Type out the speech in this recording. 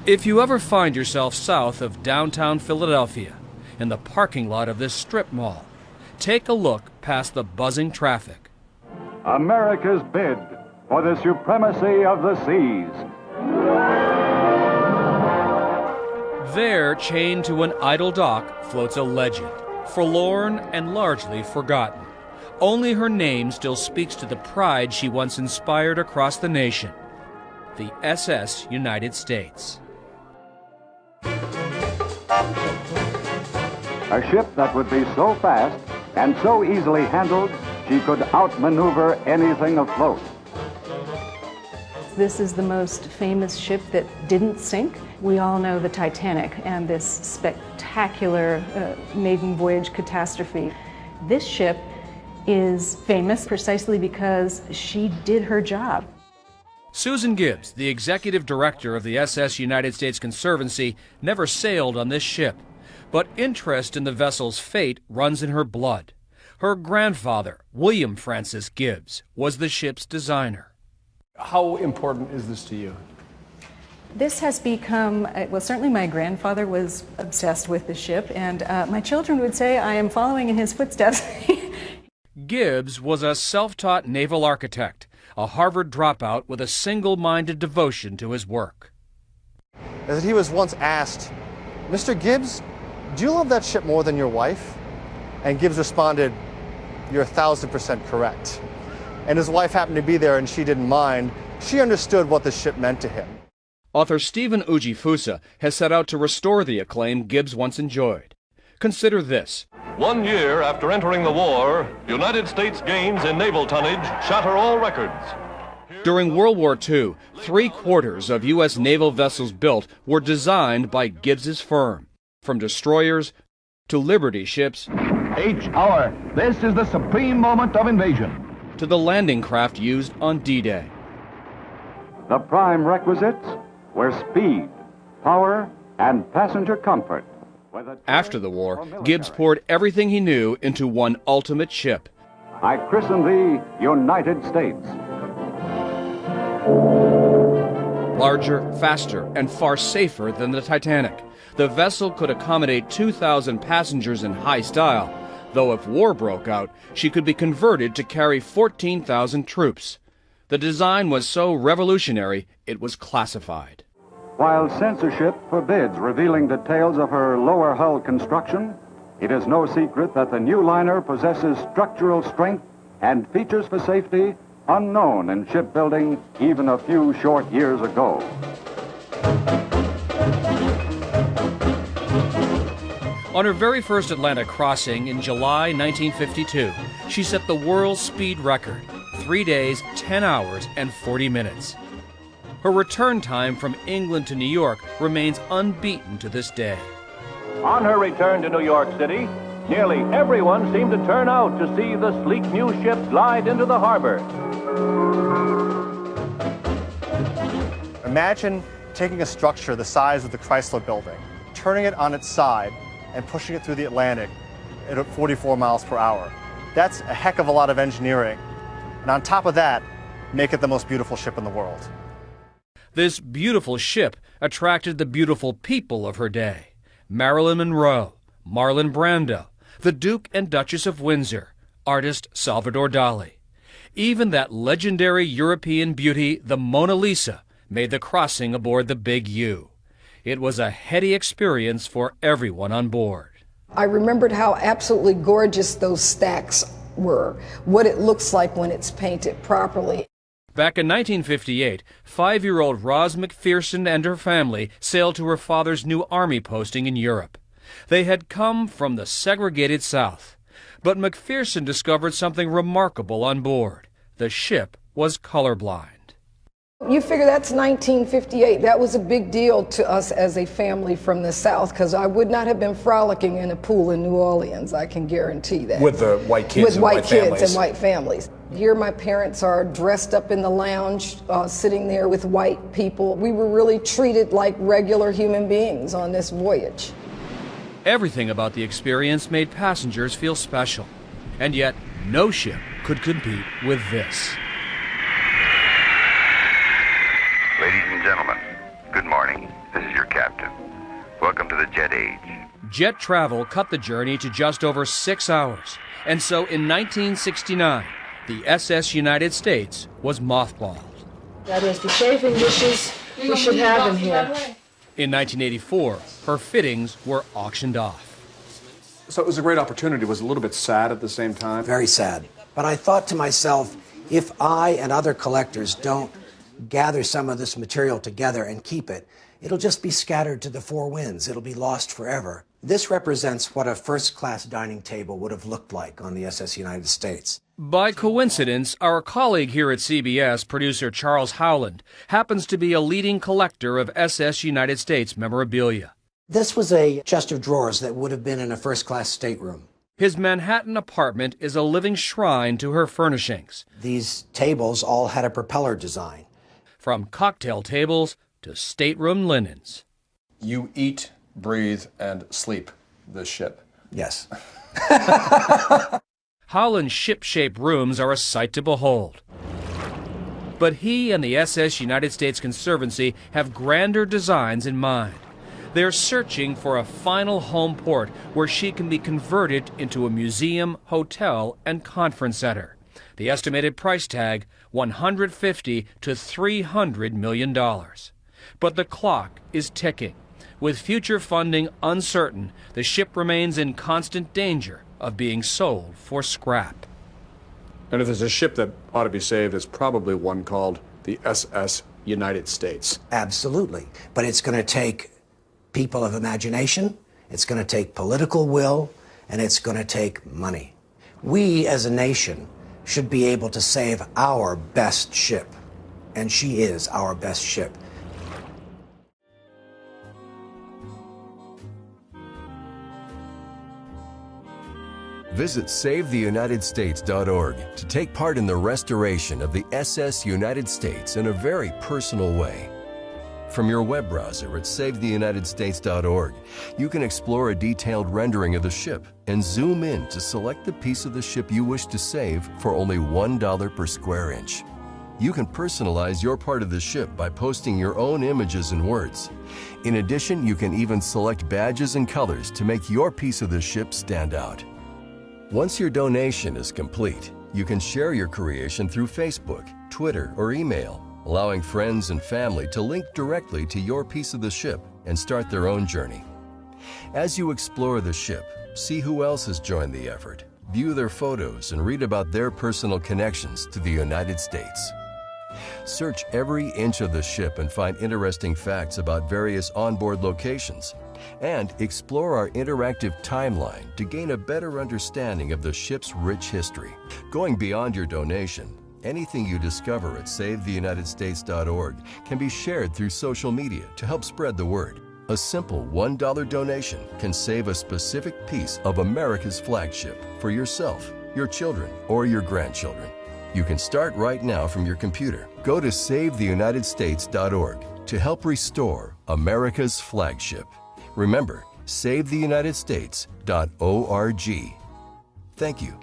If you ever find yourself south of downtown Philadelphia, in the parking lot of this strip mall, take a look past the buzzing traffic. America's bid for the supremacy of the seas. There, chained to an idle dock, floats a legend, forlorn and largely forgotten. Only her name still speaks to the pride she once inspired across the nation. The SS United States. A ship that would be so fast and so easily handled, she could outmaneuver anything afloat. This is the most famous ship that didn't sink. We all know the Titanic and this spectacular maiden voyage catastrophe. This ship is famous precisely because she did her job. Susan Gibbs, the executive director of the SS United States Conservancy, never sailed on this ship, but interest in the vessel's fate runs in her blood. Her grandfather, William Francis Gibbs, was the ship's designer. How important is this to you? This has become, well, certainly my grandfather was obsessed with the ship, and my children would say I am following in his footsteps. Gibbs was a self-taught naval architect, a Harvard dropout with a single-minded devotion to his work. As he was once asked, "Mr. Gibbs, do you love that ship more than your wife?" And Gibbs responded, "You're 1,000% correct." And his wife happened to be there and she didn't mind. She understood what the ship meant to him. Author Stephen Ujifusa has set out to restore the acclaim Gibbs once enjoyed. Consider this. 1 year after entering the war, United States gains in naval tonnage shatter all records. During World War II, 3/4 of U.S. naval vessels built were designed by Gibbs's firm, from destroyers to Liberty ships, Each hour, this is the supreme moment of invasion. to the landing craft used on D-Day. The prime requisites were speed, power, and passenger comfort. After the war, Gibbs poured everything he knew into one ultimate ship. I christen thee United States. Larger, faster, and far safer than the Titanic, the vessel could accommodate 2,000 passengers in high style, though if war broke out, she could be converted to carry 14,000 troops. The design was so revolutionary, it was classified. While censorship forbids revealing details of her lower hull construction, it is no secret that the new liner possesses structural strength and features for safety unknown in shipbuilding even a few short years ago. On her very first Atlantic crossing in July 1952, she set the world speed record, 3 days, 10 hours, and 40 minutes. Her return time from England to New York remains unbeaten to this day. On her return to New York City, nearly everyone seemed to turn out to see the sleek new ship glide into the harbor. Imagine taking a structure the size of the Chrysler Building, turning it on its side, and pushing it through the Atlantic at 44 miles per hour. That's a heck of a lot of engineering. And on top of that, make it the most beautiful ship in the world. This beautiful ship attracted the beautiful people of her day. Marilyn Monroe, Marlon Brando, the Duke and Duchess of Windsor, artist Salvador Dali. Even that legendary European beauty, the Mona Lisa, made the crossing aboard the Big U. It was a heady experience for everyone on board. I remembered how absolutely gorgeous those stacks were, what it looks like when it's painted properly. Back in 1958, 5-year-old Roz McPherson and her family sailed to her father's new army posting in Europe. They had come from the segregated South. But McPherson discovered something remarkable on board. The ship was colorblind. You figure that's 1958. That was a big deal to us as a family from the South, because I would not have been frolicking in a pool in New Orleans, I can guarantee that. With the white kids and white families. With white kids and white families. Here my parents are dressed up in the lounge, sitting there with white people. We were really treated like regular human beings on this voyage. Everything about the experience made passengers feel special. And yet, no ship could compete with this. Ladies and gentlemen, Good morning. This is your captain. Welcome to the jet age. Jet travel cut the journey to just over 6 hours. And so in 1969, the SS United States was mothballed. That is the chafing dishes we should have in here. In 1984, her fittings were auctioned off. So it was a great opportunity. Was it a little bit sad at the same time? Very sad. But I thought to myself, if I and other collectors don't gather some of this material together and keep it, it'll just be scattered to the four winds. It'll be lost forever. This represents what a first-class dining table would have looked like on the SS United States. By coincidence, our colleague here at CBS, producer Charles Howland, happens to be a leading collector of SS United States memorabilia. This was a chest of drawers that would have been in a first-class stateroom. His Manhattan apartment is a living shrine to her furnishings. These tables all had a propeller design. From cocktail tables to stateroom linens. You eat, breathe, and sleep this ship. Yes. Howland's ship-shaped rooms are a sight to behold. But he and the SS United States Conservancy have grander designs in mind. They're searching for a final home port where she can be converted into a museum, hotel, and conference center. The estimated price tag, $150 to $300 million. But the clock is ticking. With future funding uncertain, the ship remains in constant danger of being sold for scrap. And if there's a ship that ought to be saved, it's probably one called the SS United States. Absolutely. But it's going to take people of imagination, it's going to take political will, and it's going to take money. We, as a nation, should be able to save our best ship. And she is our best ship. Visit SaveTheUnitedStates.org to take part in the restoration of the SS United States in a very personal way. From your web browser at SaveTheUnitedStates.org, you can explore a detailed rendering of the ship and zoom in to select the piece of the ship you wish to save for only $1 per square inch. You can personalize your part of the ship by posting your own images and words. In addition, you can even select badges and colors to make your piece of the ship stand out. Once your donation is complete, you can share your creation through Facebook, Twitter, or email, allowing friends and family to link directly to your piece of the ship and start their own journey. As you explore the ship, see who else has joined the effort, view their photos, and read about their personal connections to the United States. Search every inch of the ship and find interesting facts about various onboard locations, and explore our interactive timeline to gain a better understanding of the ship's rich history. Going beyond your donation, anything you discover at SaveTheUnitedStates.org can be shared through social media to help spread the word. A simple $1 donation can save a specific piece of America's flagship for yourself, your children, or your grandchildren. You can start right now from your computer. Go to SaveTheUnitedStates.org to help restore America's flagship. Remember, SaveTheUnitedStates.org. Thank you.